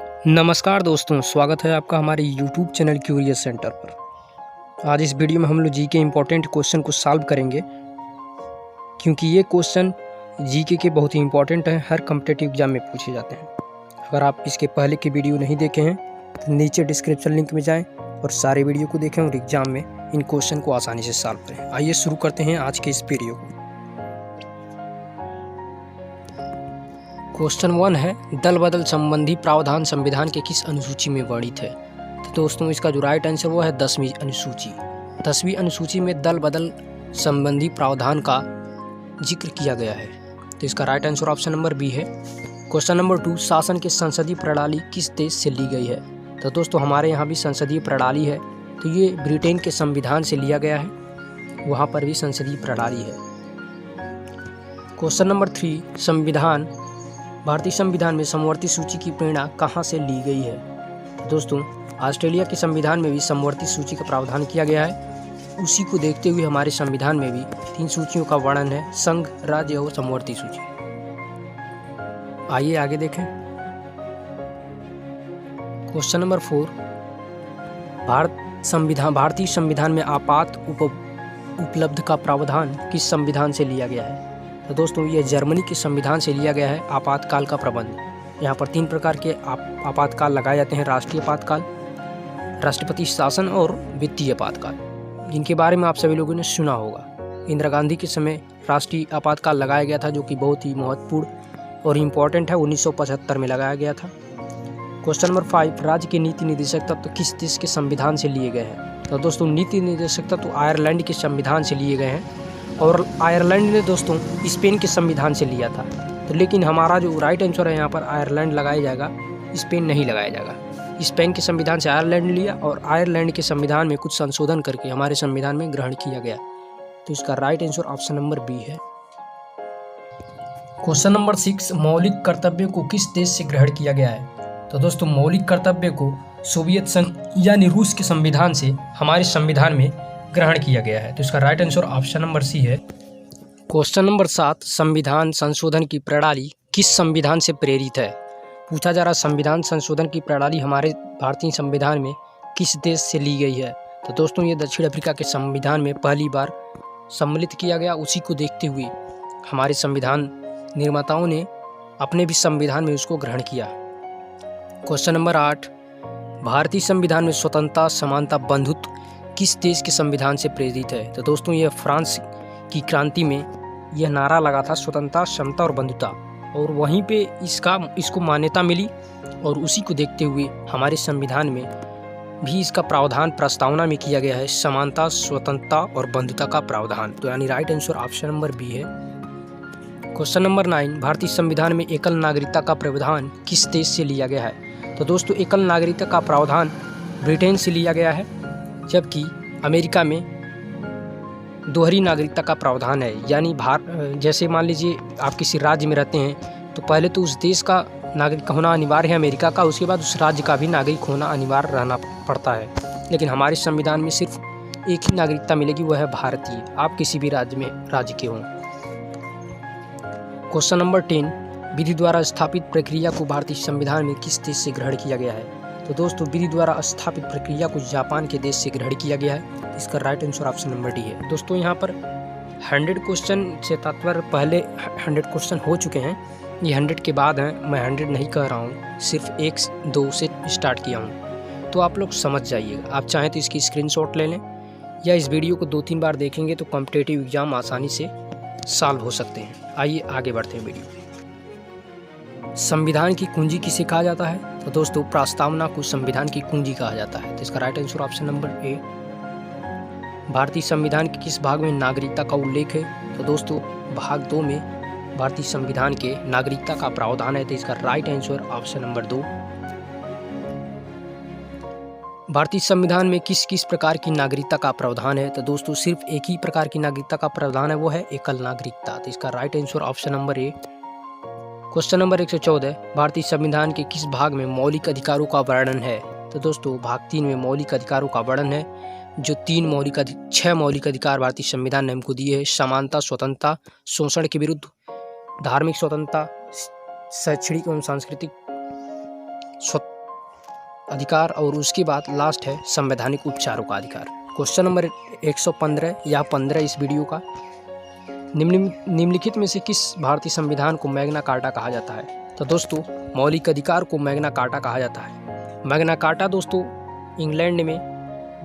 नमस्कार दोस्तों, स्वागत है आपका हमारे YouTube चैनल क्यूरियस सेंटर पर। आज इस वीडियो में हम लोग जीके इम्पोर्टेंट क्वेश्चन को सॉल्व करेंगे, क्योंकि ये क्वेश्चन जीके के बहुत ही इम्पोर्टेंट हैं, हर कॉम्पिटिटिव एग्जाम में पूछे जाते हैं। अगर आप इसके पहले की वीडियो नहीं देखे हैं तो नीचे डिस्क्रिप्शन लिंक में जाएँ और सारे वीडियो को देखें और एग्जाम में इन क्वेश्चन को आसानी से सॉल्व करें। आइए शुरू करते हैं आज के इस वीडियो को। क्वेश्चन 1 है, दल बदल संबंधी प्रावधान संविधान के किस अनुसूची में वर्णित है? तो दोस्तों इसका जो राइट आंसर वो है 10वीं अनुसूची। 10वीं अनुसूची में दल बदल संबंधी प्रावधान का जिक्र किया गया है, तो इसका right answer option number B है। क्वेश्चन नंबर 2, शासन की संसदीय प्रणाली किस देश से ली गई है? तो दोस्तों हमारे यहाँ भी संसदीय प्रणाली है, तो ये ब्रिटेन के संविधान से लिया गया है, वहाँ पर भी संसदीय प्रणाली है। क्वेश्चन नंबर 3, भारतीय संविधान में समवर्ती सूची की प्रेरणा कहाँ से ली गई है? तो दोस्तों ऑस्ट्रेलिया के संविधान में भी समवर्ती सूची का प्रावधान किया गया है, उसी को देखते हुए हमारे संविधान में भी 3 सूचियों का वर्णन है, संघ, राज्य और समवर्ती सूची। आइए आगे देखें। क्वेश्चन नंबर 4, भारतीय संविधान में आपात उपलब्ध का प्रावधान किस संविधान से लिया गया है? तो दोस्तों ये जर्मनी के संविधान से लिया गया है, आपातकाल का प्रबंध। यहाँ पर 3 प्रकार के आपातकाल लगाए जाते हैं, राष्ट्रीय आपातकाल, राष्ट्रपति शासन और वित्तीय आपातकाल, जिनके बारे में आप सभी लोगों ने सुना होगा। इंदिरा गांधी के समय राष्ट्रीय आपातकाल लगाया गया था, जो कि बहुत ही महत्वपूर्ण और इम्पोर्टेंट है, 1975 में लगाया गया था। क्वेश्चन नंबर 5, राज्य के नीति निर्देशक तत्व किस देश के संविधान से लिए गए हैं? तो दोस्तों नीति निर्देशक तत्व आयरलैंड के संविधान से लिए गए हैं, और आयरलैंड ने दोस्तों स्पेन के संविधान से लिया था। तो लेकिन हमारा जो राइट आंसर है यहाँ पर आयरलैंड लगाया जाएगा, स्पेन नहीं लगाया जाएगा। स्पेन के संविधान से आयरलैंड लिया और आयरलैंड के संविधान में कुछ संशोधन करके हमारे संविधान में ग्रहण किया गया, तो इसका right answer option number B है। क्वेश्चन नंबर 6, मौलिक कर्तव्य को किस देश से ग्रहण किया गया है? तो दोस्तों मौलिक कर्तव्य को सोवियत संघ यानी रूस के संविधान से हमारे संविधान में ग्रहण किया गया है, तो इसका right answer option number C है। क्वेश्चन नंबर 7, संविधान संशोधन की प्रणाली किस संविधान से प्रेरित है? पूछा जा रहा संविधान संशोधन की प्रणाली हमारे भारतीय संविधान में किस देश से ली गई है? तो दोस्तों ये दक्षिण अफ्रीका के संविधान में पहली बार सम्मिलित किया गया, उसी को देखते हुए हमारे संविधान निर्माताओं ने अपने भी संविधान में उसको ग्रहण किया। क्वेश्चन नंबर 8, भारतीय संविधान में स्वतंत्रता, समानता, बंधुत्व किस देश के संविधान से प्रेरित है? तो दोस्तों यह फ्रांस की क्रांति में यह नारा लगा था, स्वतंत्रता, समता और बंधुता, और वहीं पे इसको मान्यता मिली, और उसी को देखते हुए हमारे संविधान में भी इसका प्रावधान प्रस्तावना में किया गया है, समानता, स्वतंत्रता और बंधुता का प्रावधान, तो यानी right answer option number B है। क्वेश्चन नंबर 9, भारतीय संविधान में एकल नागरिकता का प्रावधान किस देश से लिया गया है? तो दोस्तों एकल नागरिकता का प्रावधान ब्रिटेन से लिया गया है, जबकि अमेरिका में दोहरी नागरिकता का प्रावधान है, यानी जैसे मान लीजिए आप किसी राज्य में रहते हैं तो पहले तो उस देश का नागरिक होना अनिवार्य है अमेरिका का, उसके बाद उस राज्य का भी नागरिक होना अनिवार्य रहना पड़ता है। लेकिन हमारे संविधान में सिर्फ एक ही नागरिकता मिलेगी, वह है भारतीय, आप किसी भी राज्य के हों। क्वेश्चन नंबर 10, विधि द्वारा स्थापित प्रक्रिया को भारतीय संविधान में किस देश से ग्रहण किया गया है? तो दोस्तों विधि द्वारा स्थापित प्रक्रिया को जापान के देश से ग्रहण किया गया है, इसका right answer option number D है। दोस्तों यहाँ पर 100 क्वेश्चन से तात्पर्य पहले 100 क्वेश्चन हो चुके हैं, ये 100 के बाद हैं, मैं 100 नहीं कह रहा हूँ, सिर्फ 1-2 से स्टार्ट किया हूँ, तो आप लोग समझ जाइएगा। आप चाहें तो इसकी स्क्रीनशॉट ले लें, या इस वीडियो को 2-3 बार देखेंगे तो कॉम्पिटिटिव एग्जाम आसानी से सॉल्व हो सकते हैं। आइए आगे बढ़ते हैं वीडियो। संविधान की कुंजी किसे कहा जाता है? तो दोस्तों प्रस्तावना को संविधान की कुंजी कहा जाता है, तो इसका right answer option number A. भारतीय संविधान के किस भाग में नागरिकता का उल्लेख है? तो दोस्तों भाग 2 में भारतीय संविधान के नागरिकता का प्रावधान है, तो इसका राइट आंसर ऑप्शन नंबर 2। भारतीय संविधान में किस किस प्रकार की नागरिकता का प्रावधान है? तो दोस्तों सिर्फ एक ही प्रकार की नागरिकता का प्रावधान है, वो है एकल नागरिकता, तो इसका right answer option number A. Question number 114, भारतीय संविधान के किस भाग में मौलिक अधिकारों का वर्णन है? तो दोस्तों भाग 3 में मौलिक अधिकारों का वर्णन है, जो 6 मौलिक अधिकार भारतीय संविधान ने हमको दिए हैं, समानता, स्वतंत्रता, शोषण के विरुद्ध, धार्मिक स्वतंत्रता, शैक्षणिक एवं सांस्कृतिक अधिकार और उसके बाद लास्ट है संवैधानिक उपचारों का अधिकार। क्वेश्चन नंबर 115 या 15 इस वीडियो का, निम्नलिखित में से किस भारतीय संविधान को मैग्ना कार्टा कहा जाता है? तो दोस्तों मौलिक अधिकार को मैग्ना कार्टा कहा जाता है। मैग्ना कार्टा दोस्तों इंग्लैंड में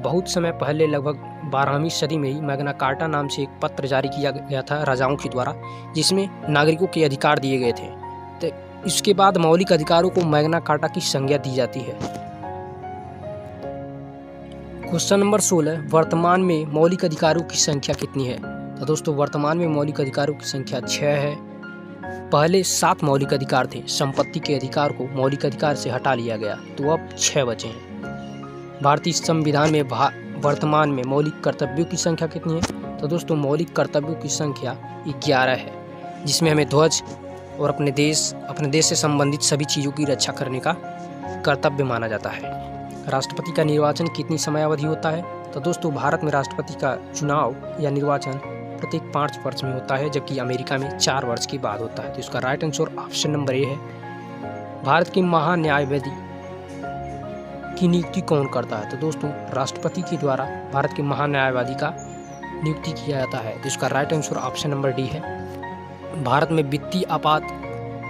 बहुत समय पहले लगभग 12वीं सदी में ही मैग्ना कार्टा नाम से एक पत्र जारी किया गया था राजाओं के द्वारा, जिसमें नागरिकों के अधिकार दिए गए थे। तो इसके बाद मौलिक अधिकारों को मैग्ना कार्टा की संज्ञा दी जाती है। क्वेश्चन नंबर 16, वर्तमान में मौलिक अधिकारों की संख्या कितनी है? तो दोस्तों वर्तमान में मौलिक अधिकारों की संख्या 6 है। पहले 7 मौलिक अधिकार थे, संपत्ति के अधिकार को मौलिक अधिकार से हटा लिया गया, तो अब 6 बचे हैं। भारतीय संविधान में वर्तमान में मौलिक कर्तव्यों की संख्या कितनी है? तो दोस्तों मौलिक कर्तव्यों की संख्या 11 है, जिसमें हमें ध्वज और अपने देश से संबंधित सभी चीज़ों की रक्षा करने का कर्तव्य माना जाता है। राष्ट्रपति का निर्वाचन कितनी समयावधि होता है? तो दोस्तों भारत में राष्ट्रपति का चुनाव या निर्वाचन प्रत्येक 5 वर्ष में होता है, जबकि अमेरिका में 4 वर्ष के बाद होता है। तो इसका right answer option number A है। भारत के महान्यायवादी की नियुक्ति कौन करता है? तो दोस्तों राष्ट्रपति के द्वारा भारत के महान्यायवादी का नियुक्ति किया जाता है। तो इसका right answer option number D है। भारत में वित्तीय आपात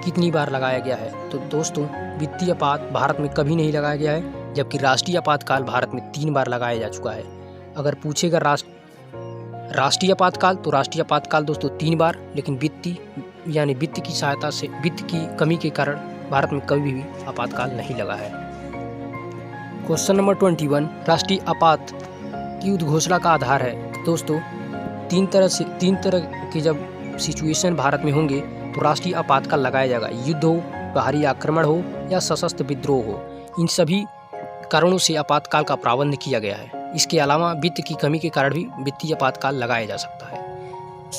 कितनी बार लगाया गया है? तो दोस्तों वित्तीय आपात भारत में कभी नहीं लगाया गया है, जबकि राष्ट्रीय आपातकाल भारत में 3 बार लगाया जा चुका है। अगर पूछेगा राष्ट्रीय आपातकाल, तो राष्ट्रीय आपातकाल दोस्तों 3 बार, लेकिन वित्त की सहायता से, वित्त की कमी के कारण भारत में कभी भी आपातकाल नहीं लगा है। क्वेश्चन नंबर 21, राष्ट्रीय आपात की उद्घोषणा का आधार है? तो दोस्तों तीन तरह के जब सिचुएशन भारत में होंगे तो राष्ट्रीय आपातकाल लगाया जाएगा। युद्ध हो, बाहरी आक्रमण हो या सशस्त्र विद्रोह हो, इन सभी कारणों से आपातकाल का प्रावधान किया गया है। इसके अलावा वित्त की कमी के कारण भी वित्तीय आपातकाल लगाया जा सकता है।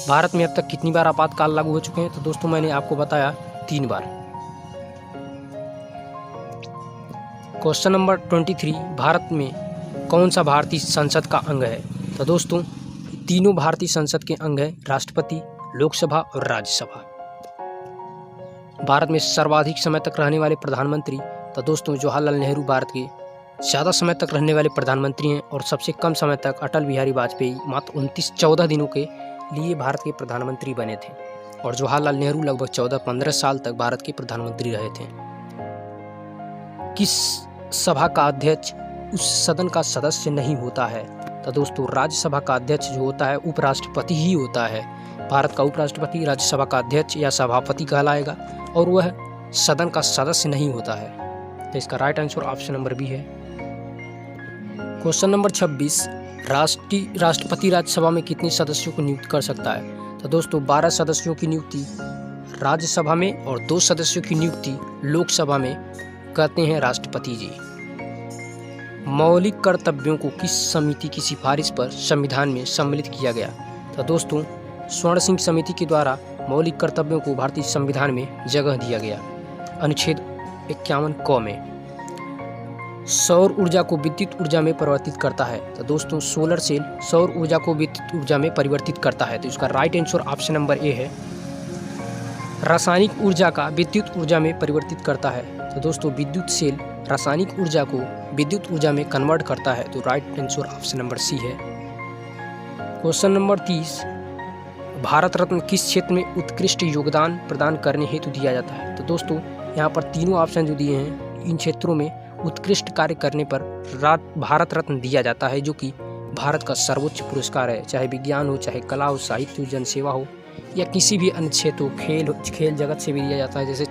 भारत में अब तक कितनी बार आपातकाल लागू हो चुके हैं? तो दोस्तों मैंने आपको बताया 3 बार। क्वेश्चन नंबर 23, भारत में कौन सा भारतीय संसद का अंग है? तो दोस्तों तीनों भारतीय संसद के अंग है, राष्ट्रपति, लोकसभा और राज्यसभा। भारत में सर्वाधिक समय तक रहने वाले प्रधानमंत्री? तो दोस्तों जवाहरलाल नेहरू भारत के ज़्यादा समय तक रहने वाले प्रधानमंत्री हैं, और सबसे कम समय तक अटल बिहारी वाजपेयी मात्र 14 दिनों के लिए भारत के प्रधानमंत्री बने थे, और जवाहरलाल नेहरू लगभग 14-15 साल तक भारत के प्रधानमंत्री रहे थे। किस सभा का अध्यक्ष उस सदन का सदस्य नहीं होता है? तो दोस्तों राज्यसभा का अध्यक्ष जो होता है उपराष्ट्रपति ही होता है। भारत का उपराष्ट्रपति राज्यसभा का अध्यक्ष या सभापति कहलाएगा, और वह सदन का सदस्य नहीं होता है। तो इसका right answer option number B है। क्वेश्चन नंबर 26, राष्ट्रपति राज्यसभा में कितने सदस्यों को नियुक्त कर सकता है? तो दोस्तों 12 सदस्यों की नियुक्ति राज्यसभा में और 2 सदस्यों की नियुक्ति लोकसभा में करते हैं राष्ट्रपति जी। मौलिक कर्तव्यों को किस समिति की सिफारिश पर संविधान में सम्मिलित किया गया? तो दोस्तों स्वर्ण सिंह समिति के द्वारा मौलिक कर्तव्यों को भारतीय संविधान में जगह दिया गया। अनुच्छेद 51 क में सौर ऊर्जा को विद्युत ऊर्जा में परिवर्तित करता है। तो दोस्तों सोलर सेल सौर ऊर्जा को विद्युत ऊर्जा में परिवर्तित करता है। तो इसका right answer option number A है। रासायनिक ऊर्जा का विद्युत ऊर्जा में परिवर्तित करता है। तो दोस्तों विद्युत सेल रासायनिक ऊर्जा को विद्युत ऊर्जा में कन्वर्ट करता है। तो right answer option number C है। क्वेश्चन नंबर 30, भारत रत्न किस क्षेत्र में उत्कृष्ट योगदान प्रदान करने हेतु दिया जाता है? तो दोस्तों यहाँ पर तीनों ऑप्शन जो दिए हैं, इन क्षेत्रों में उत्कृष्ट कार्य करने पर भारत रत्न दिया जाता है, जो कि भारत का सर्वोच्च पुरस्कार है। चाहे विज्ञान हो, चाहे कला हो, साहित्य हो, जनसेवा हो, या किसी भी अन्य क्षेत्र हो, खेल जगत से भी दिया जाता है, जैसे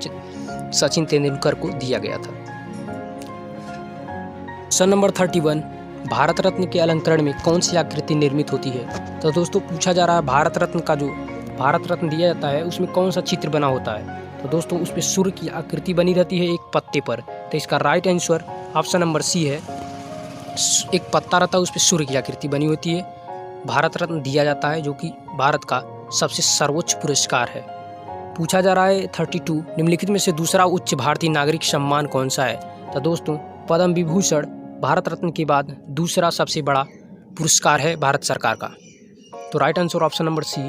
सचिन तेंदुलकर को दिया गया था। क्वेश्चन नंबर 31, भारत रत्न के अलंकरण में कौन सी आकृति निर्मित होती है? तो दोस्तों पूछा जा रहा है भारत रत्न का जो भारत रत्न दिया जाता है उसमें कौन सा चित्र बना होता है? तो दोस्तों उस पर सूर्य की आकृति बनी रहती है एक पत्ते पर। तो इसका right answer option number C है। एक पत्ता रहता है, उस पर सूर्य की आकृति बनी होती है। भारत रत्न दिया जाता है, जो कि भारत का सबसे सर्वोच्च पुरस्कार है। पूछा जा रहा है 32, निम्नलिखित में से दूसरा उच्च भारतीय नागरिक सम्मान कौन सा है? तो दोस्तों पद्म विभूषण भारत रत्न के बाद दूसरा सबसे बड़ा पुरस्कार है भारत सरकार का। तो right answer option number C.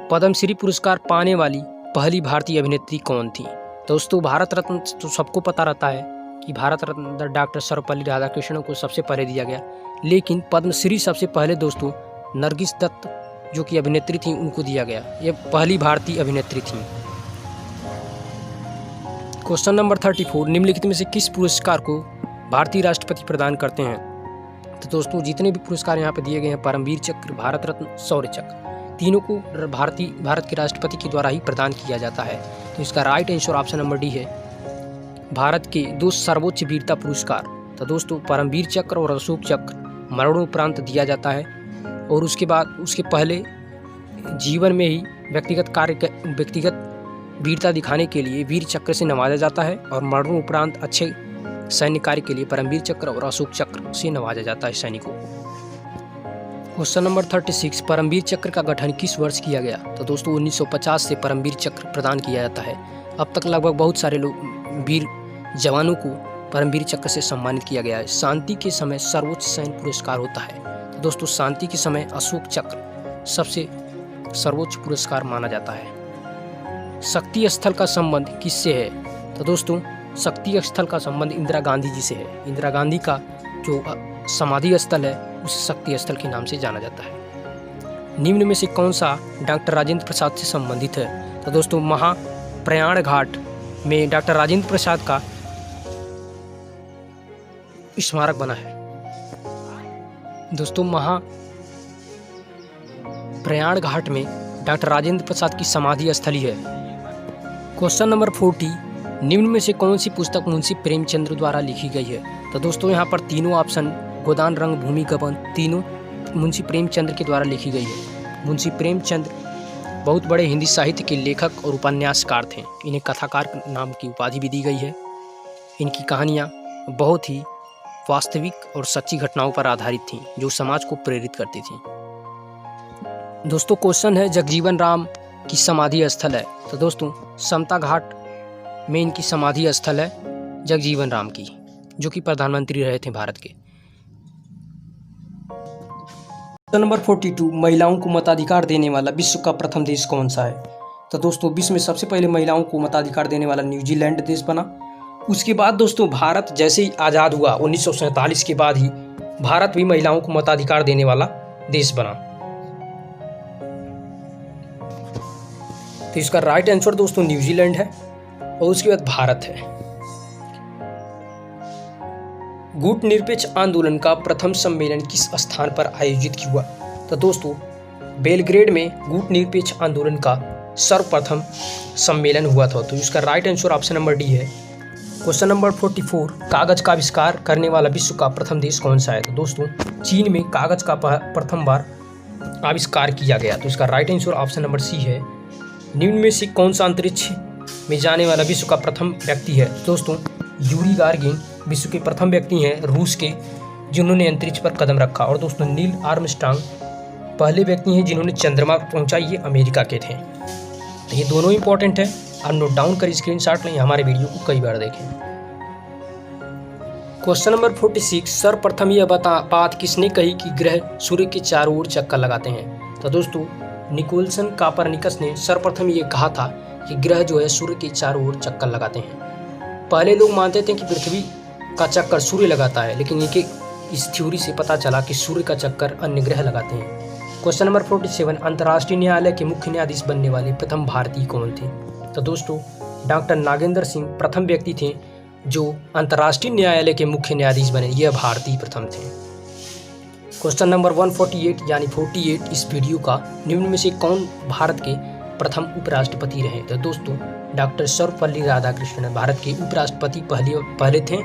Padma Shri पुरस्कार पाने वाली पहली भारतीय अभिनेत्री कौन थी? दोस्तों भारत रत्न तो सबको पता रहता है, कि भारत रत्न डॉक्टर सर्वपल्ली राधाकृष्णन को सबसे पहले दिया गया, लेकिन पद्मश्री सबसे पहले दोस्तों नरगिस दत्त जो कि अभिनेत्री थी उनको दिया गया। ये पहली भारतीय अभिनेत्री थी। क्वेश्चन नंबर 34, निम्नलिखित में से किस पुरस्कार को भारतीय राष्ट्रपति प्रदान करते हैं? तो दोस्तों जितने भी पुरस्कार यहाँ पे दिए गए हैं, परमवीर चक्र, भारत रत्न, शौर्य चक्र, तीनों को भारत के राष्ट्रपति के द्वारा ही प्रदान किया जाता है। तो इसका right answer option number D है, भारत के 2 सर्वोच्च वीरता पुरस्कार। तो दोस्तों परमवीर चक्र और अशोक चक्र मरणोपरांत दिया जाता है, और उसके बाद उसके पहले जीवन में ही व्यक्तिगत वीरता दिखाने के लिए वीर चक्र से नवाजा जाता है, और मरणोपरांत अच्छे सैन्य कार्य के लिए परमवीर चक्र और अशोक चक्र से नवाजा जाता है सैनिकों को। क्वेश्चन नंबर 36, परमवीर चक्र का गठन किस वर्ष किया गया? तो दोस्तों 1950 से परमवीर चक्र प्रदान किया जाता है। अब तक लगभग बहुत सारे लोग वीर जवानों को परमवीर चक्र से सम्मानित किया गया है। शांति के समय सर्वोच्च सैन्य पुरस्कार होता है। तो दोस्तों शांति के समय अशोक चक्र सबसे सर्वोच्च पुरस्कार माना जाता है। शक्ति स्थल का संबंध किससे है? तो दोस्तों शक्ति स्थल का संबंध इंदिरा गांधी जी से है। इंदिरा गांधी का जो समाधि स्थल है उस शक्ति स्थल के नाम से जाना जाता है। निम्न में से कौन सा डॉक्टर राजेंद्र प्रसाद से संबंधित है? तो दोस्तों महाप्रयाण घाट में डॉक्टर राजेंद्र प्रसाद का स्मारक बना है। दोस्तों महाप्रयाण घाट में डॉक्टर राजेंद्र प्रसाद की समाधि स्थली है। क्वेश्चन नंबर 40, निम्न में से कौन सी पुस्तक मुंशी प्रेमचंद्र द्वारा लिखी गई है? तो दोस्तों यहाँ पर तीनों ऑप्शन गोदान रंग भूमि गबन तीनों मुंशी प्रेमचंद्र के द्वारा लिखी गई है। मुंशी प्रेमचंद्र बहुत बड़े हिंदी साहित्य के लेखक और उपन्यासकार थे। इन्हें कथाकार नाम की उपाधि भी दी गई है। इनकी कहानियाँ बहुत ही वास्तविक और सच्ची घटनाओं पर आधारित थीं, जो समाज को प्रेरित करती थीं। दोस्तों क्वेश्चन है जगजीवन राम की समाधि स्थल है? तो दोस्तों समता घाट में इनकी समाधि स्थल है जगजीवन राम की, जो कि प्रधानमंत्री रहे थे भारत के। नंबर 42, महिलाओं को मताधिकार देने वाला विश्व का प्रथम देश कौन सा है? तो दोस्तों विश्व में सबसे पहले महिलाओं को मताधिकार देने वाला न्यूजीलैंड देश बना। उसके बाद दोस्तों भारत जैसे ही आज़ाद हुआ 1947 के बाद ही भारत भी महिलाओं को मताधिकार देने वाला देश बना। तो इसका राइट आंसर दोस्तों न्यूजीलैंड है, और उसके बाद भारत है। गुट निरपेक्ष आंदोलन का प्रथम सम्मेलन किस स्थान पर आयोजित हुआ? तो दोस्तों बेलग्रेड में गुट निरपेक्ष आंदोलन का सर्वप्रथम सम्मेलन हुआ था। तो इसका right answer option number D है। क्वेश्चन नंबर 44, कागज का आविष्कार करने वाला विश्व का प्रथम देश कौन सा है? तो दोस्तों चीन में कागज का प्रथम बार आविष्कार किया गया। तो इसका right answer option number C है। निम्न में से कौन सा अंतरिक्ष में जाने वाला विश्व का प्रथम व्यक्ति है? दोस्तों यूरी गार्गिन विश्व के प्रथम व्यक्ति हैं रूस के, जिन्होंने अंतरिक्ष पर कदम रखा। और दोस्तों नील आर्मस्ट्रांग पहले व्यक्ति हैं जिन्होंने चंद्रमा पर पहुंचा, ये अमेरिका के थे। तो ये दोनों इंपॉर्टेंट है, आप नोट डाउन कर स्क्रीनशॉट लें, हमारे वीडियो को कई बार देखें। क्वेश्चन नंबर 46, सर्वप्रथम यह बात किसने कही कि ग्रह सूर्य के चारों ओर चक्कर लगाते हैं? तो दोस्तों निकोलसन कापरनिकस ने सर्वप्रथम ये कहा था कि ग्रह जो है सूर्य के चारों ओर चक्कर लगाते हैं। पहले लोग मानते थे कि पृथ्वी का चक्कर सूर्य लगाता है, लेकिन इनके इस थ्योरी से पता चला कि सूर्य का चक्कर अन्य ग्रह लगाते हैं। क्वेश्चन नंबर 47, अंतर्राष्ट्रीय न्यायालय के मुख्य न्यायाधीश बनने वाले प्रथम भारतीय कौन थे? तो दोस्तों डॉक्टर नागेंद्र सिंह प्रथम व्यक्ति थे जो अंतर्राष्ट्रीय न्यायालय के मुख्य न्यायाधीश बने। यह भारतीय प्रथम थे। क्वेश्चन नंबर 148 यानी 48 इस वीडियो का, निम्न में से कौन भारत के प्रथम उपराष्ट्रपति रहे? तो दोस्तों डॉक्टर सर्वपल्ली राधाकृष्णन भारत के उपराष्ट्रपति पहले थे,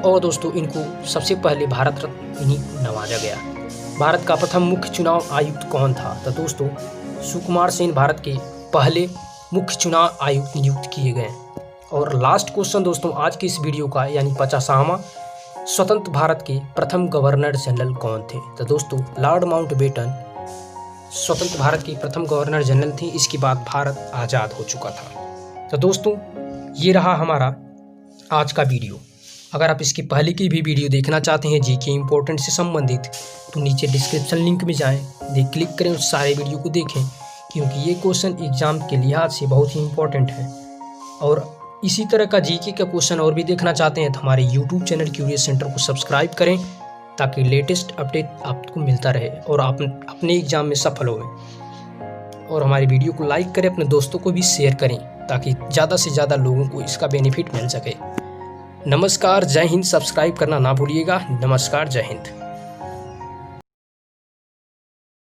और दोस्तों इनको सबसे पहले भारत रत्न इन्हीं को नवाजा गया। भारत का प्रथम मुख्य चुनाव आयुक्त कौन था? तो दोस्तों सुकुमार सेन भारत के पहले मुख्य चुनाव आयुक्त नियुक्त किए गए। और लास्ट क्वेश्चन दोस्तों आज की इस वीडियो का यानी 50वां, स्वतंत्र भारत के प्रथम गवर्नर जनरल कौन थे? तो दोस्तों लॉर्ड माउंटबेटन स्वतंत्र भारत के प्रथम गवर्नर जनरल थे। इसके बाद भारत आज़ाद हो चुका था। तो दोस्तों ये रहा हमारा आज का वीडियो। अगर आप इसके पहले की भी वीडियो देखना चाहते हैं जीके इंपॉर्टेंट से संबंधित, तो नीचे डिस्क्रिप्शन लिंक में जाएं, क्लिक करें, उस सारे वीडियो को देखें, क्योंकि ये क्वेश्चन एग्जाम के लिहाज से बहुत ही इम्पोर्टेंट है। और इसी तरह का जीके का क्वेश्चन और भी देखना चाहते हैं तो हमारे यूट्यूब चैनल क्यूरियस सेंटर को सब्सक्राइब करें ताकि लेटेस्ट अपडेट आपको मिलता रहे और आप अपने एग्जाम में सफल हों। और हमारी वीडियो को लाइक करें, अपने दोस्तों को भी शेयर करें ताकि ज़्यादा से ज़्यादा लोगों को इसका बेनिफिट मिल सके। नमस्कार, जय हिंद। सब्सक्राइब करना ना भूलिएगा। नमस्कार, जय हिंद।